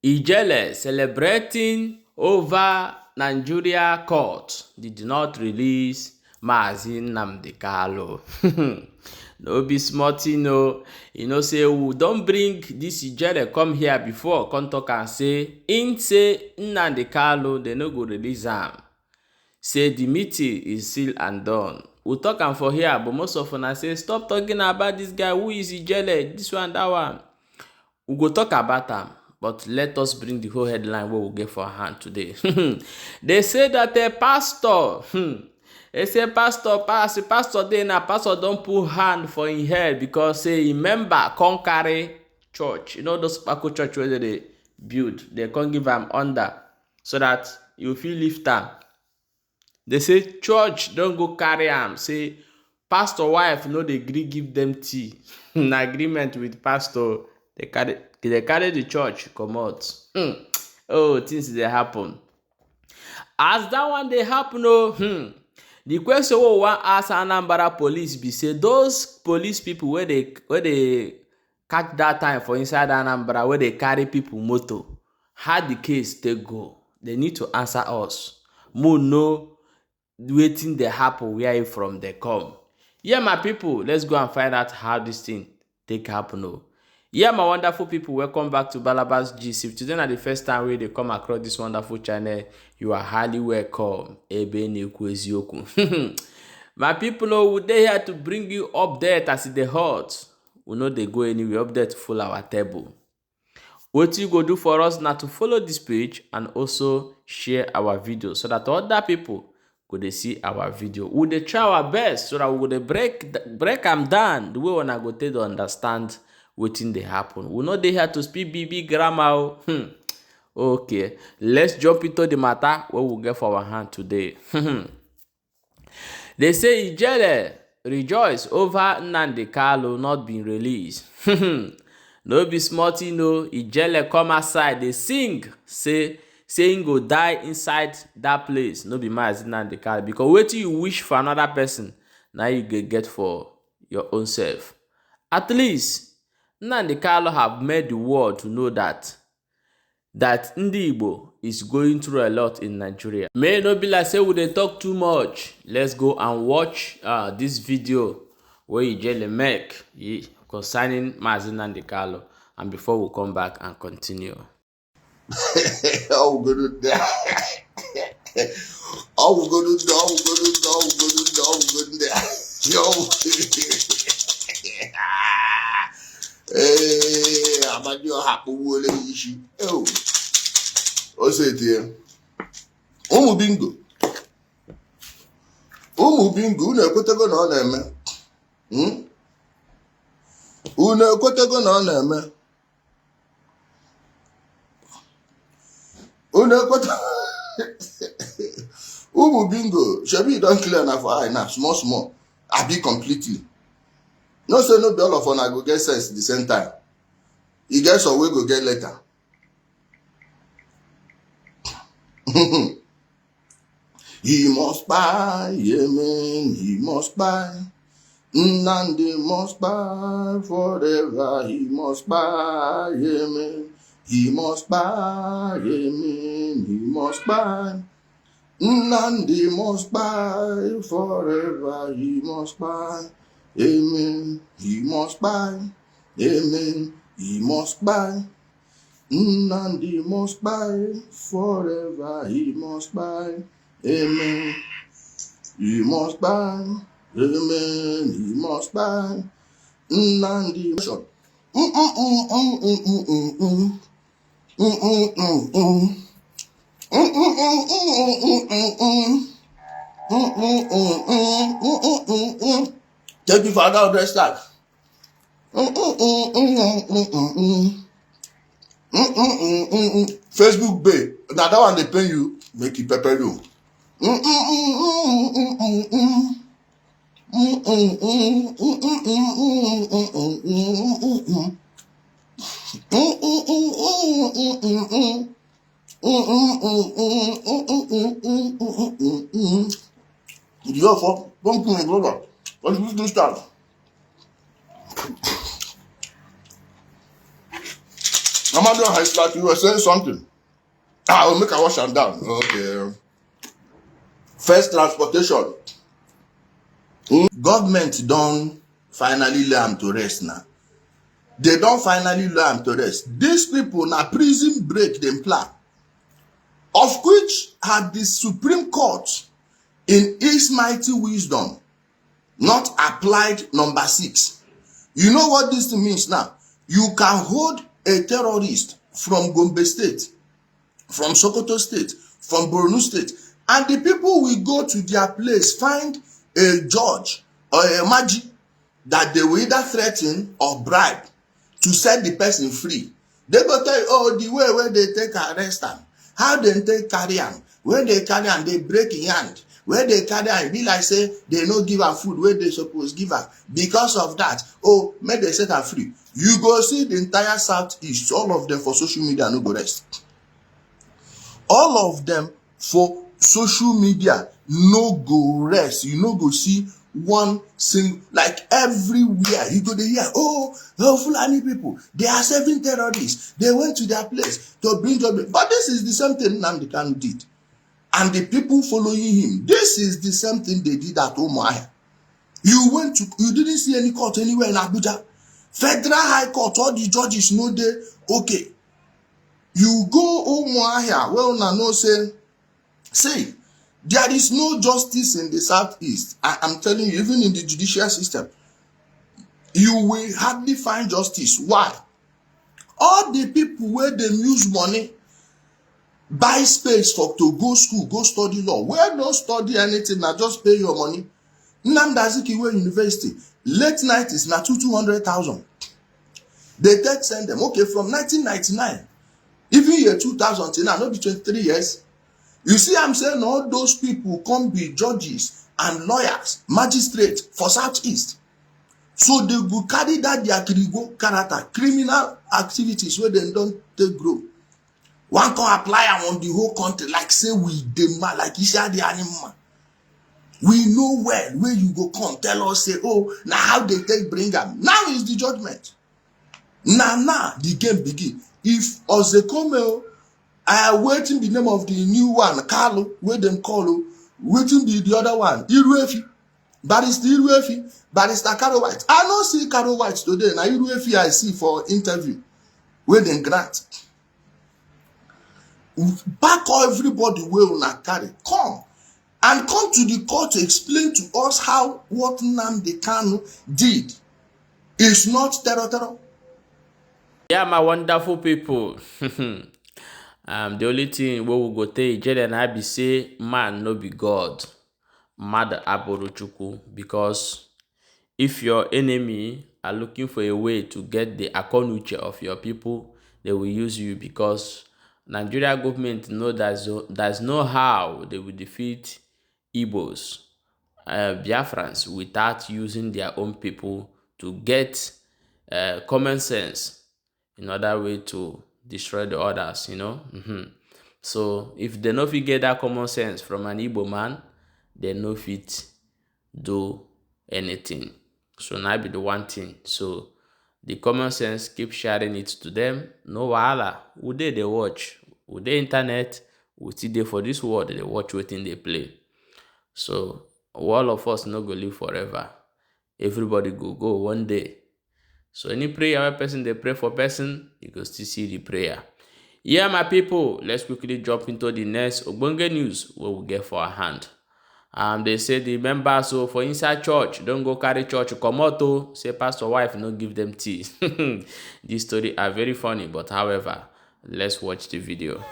Ijele celebrating over Nigeria court did not release Mazi Nnamdi Kanu. No be small thing, no. You know, say we don't bring this Ijele come here before, come talk and say Nnamdi Kanu, they no go release him. Say the meeting is still undone. We'll talk am for here, but most of us say stop talking about this guy. Who is Ijele? This one, that one. We go talk about him, but let us bring the whole headline what we get for hand today. They say that a pastor, they say pastor then a pastor don't put hand for his head because say a member can't carry church. You know those Paco church where they build, they can't give them under so that you feel lift am. They say church don't go carry am. Say pastor wife no dey gree give them tea. In agreement with pastor, they carry the church comot. Oh, things dey happen. As that one dey happen, the question we wan ask Anambra police be say those police people where they catch that time for inside Anambra where they carry people motor, how the case take go? They need to answer us. Mo know waiting dey happen where from they come. Yeah, my people, let's go and find out how this thing take happen. Yeah, my wonderful people, welcome back to Balabas Gist. If today is the first time where they come across this wonderful channel, you are highly welcome. My people, we dey here to bring you update as it hot. We know they go anywhere, update full our table. What you go do for us now to follow this page and also share our video so that other people go dey see our video. We dey try our best so that we go break them down the way when I go take to understand wetin dey happen. We no dey here to speak big grammar. Okay, let's jump into the matter what we get for our hand today. They say Ijele rejoice over Nnamdi Kanu not being released. No be small thing, no. Ijele come outside, they sing, saying go die inside that place. No be Mazi Nnamdi Kanu. Because wetin you wish for another person, now you get for your own self. At least, Nnamdi Kanu have made the world to know that Ndi Igbo is going through a lot in Nigeria. May not be like say we dey talk too much. Let's go and watch this video where Ijele make concerning Mazi Nnamdi Kanu, and before we come back and continue. Oh, good. Oh, good. Yo. Hey, about your happy wole ishi. Oh. O say it here. Umu bingo, na-ekwetego na ọ na-eme. Unu ekwetego na ọ na-eme. Unu ekwetego. Umu bingo, shebi don clear na for eye now, small. I be completely. No say no be all of una go get sense the same time. E get some wey go get later. He must buy, amen, he must buy. Nnamdi must buy forever, he must buy, amen. He must buy, amen, he must buy. Nnamdi must buy forever, he must buy, amen. He must buy, amen, he must buy. Nnamdi must buy forever, he must buy, amen. He must buy, amen, he must buy. Nnamdi must Thank you for that rest that. Facebook babe, now that one they pay you, make it pepper you. Yo, for don't put me brother. Let's do start. Amadu, it's like you were saying something. I will make a wash and down. Okay. First transportation. Government don't finally learn to rest now. They don't finally learn to rest. These people na prison break them plan, of which had the Supreme Court in its mighty wisdom not applied number 6. You know what this means now? You can hold a terrorist from Gombe State, from Sokoto State, from Borno State, and the people will go to their place, find a judge or a magi that they will either threaten or bribe to set the person free. They go tell you, oh, the way where they take arrest them, how they take carry am, when they carry am, they break in hand. Where they carry am, be like say they no give am food where they suppose give am. Because of that, oh, make they set am free. You go see the entire Southeast, all of them for social media no go rest. All of them for social media no go rest. You no go see one single, like everywhere you go dey hear, oh Fulani people, they are serving terrorists, they went to their place to bring judgment. But this is the same thing Nnamdi Kanu did, and the people following him, this is the same thing they did at Umuahia. You didn't see any court anywhere in Abuja. Federal High Court, all the judges know they okay. You go Umuahia, well now no say there is no justice in the Southeast. I am telling you, even in the judicial system, you will hardly find justice. Why? All the people where they use money, buy space to go school, go study law, where no study anything, now just pay your money. Nnamdi Azikiwe University, late night is now 200,000. They take send them, okay, from 1999, even year 2000 till now, not be 23 years. You see, I'm saying all those people come be judges and lawyers, magistrates for Southeast. So they go carry that their character, criminal activities where they don't take grow. One can apply on the whole country, like say we demand, like Isha the animal. We know well where you go come tell us, say, oh, now how they take bring them. Now is the judgment. Now the game begin. If Ozekomeo, I am waiting the name of the new one, Carlo, where them call, waiting the other one, Iruefi, Barrister Caro White. I don't see Caro White today. Now Iruefi I see for interview, where them grant. Back everybody will not carry. Come to the court to explain to us how what Nnamdi Kanu did is not terror. Yeah, my wonderful people. The only thing we will go tell Ijele and I be say, man no be God. Mad Aborochuku. Because if your enemy are looking for a way to get the akonuche of your people, they will use you, because Nigeria government know there's no how they will defeat Igbos, Biafrans, without using their own people to get common sense in other way to destroy the others, you know. So if they no fit get that common sense from an Igbo man, they no fit do anything. So now be the one thing. So the common sense, keep sharing it to them. No wahala. Who they watch? Who they internet? Who see they for this world? They watch wetin they play. So all of us no go live forever. Everybody go one day. So any prayer where person they pray for person, you go still see the prayer. Yeah, my people, let's quickly jump into the next ogbonge news where we get for our hand. They say the members for inside church don't go carry church come out, say pastor wife no give them tea. This story are very funny, but however, let's watch the video.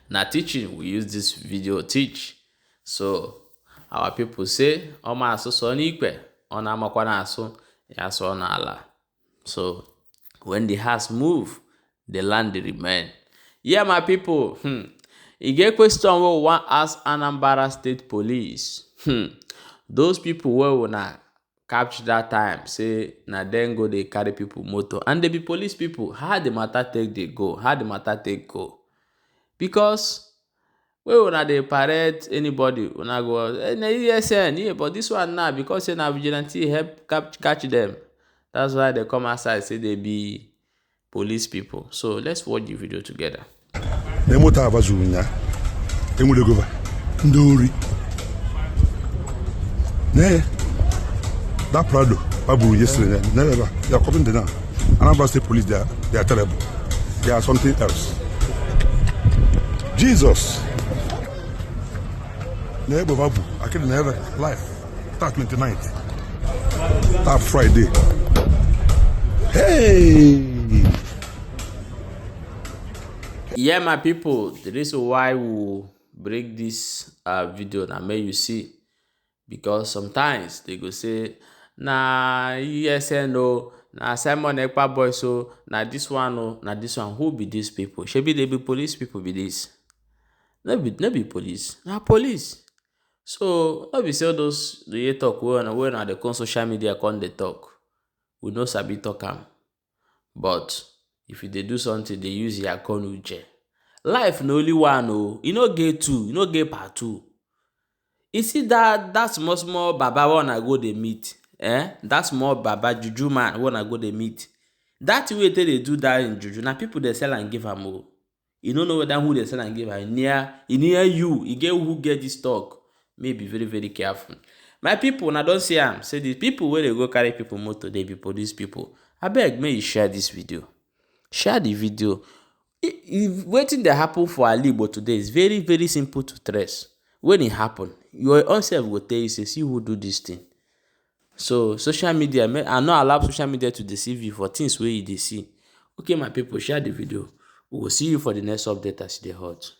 na teaching we use this video teach. So our people say ọma asụsụ n'ikpe ọ na-amakwa na-asụ ya sụọ n'ala. So when the hearts move, the land dey remain. Yeah, my people, e get question wey we wan ask Anambra State Police. Those people wey una capture that time say na dem go dey carry people motor and they be police people. How the matter take dey go? How the matter take go? Because wey una dey parade anybody, una go na ESN, yeah, but this one now because say na vigilante help catch them. That's why they come outside say they be police people. So let's watch the video together. n0t abazunya enwulegova ndị ori ne that Prado baburu yesterday never they are coming down. Anambra State Police, they are terrible. They are something else. Jesus never babu I can never life that 29th that Friday. Hey, yeah, my people, the reason why we break this video na make you see, because sometimes they go say na ESN o, na Simon Ekpa boys o, na this one o, na this one. Who be these people? Shebi they be police people be this? No be police, na police. So no be say those the talk wey na dey come social media come dey talk. We no sabi talk am. But if you dey do something, they use your Kanu. Life no only one o. You no get two, you no get part two. You see that small baba when I go dey meet, that small baba juju man when I go dey meet. That way they do that in juju. Now people they sell and give am o. You don't know whether who they sell and give am. Near you, you get who get this talk. May be very, very careful. My people, now don't say am. Say the people where they go carry people motor, they be police people. I beg, may you share this video. Share the video. If waiting they happen for Alibo today is very, very simple to trace. When it happen, your own self will tell you, say, see who do this thing. So social media, I not allow social media to deceive you for things where you they see. Okay, my people, share the video. We will see you for the next update as they hot.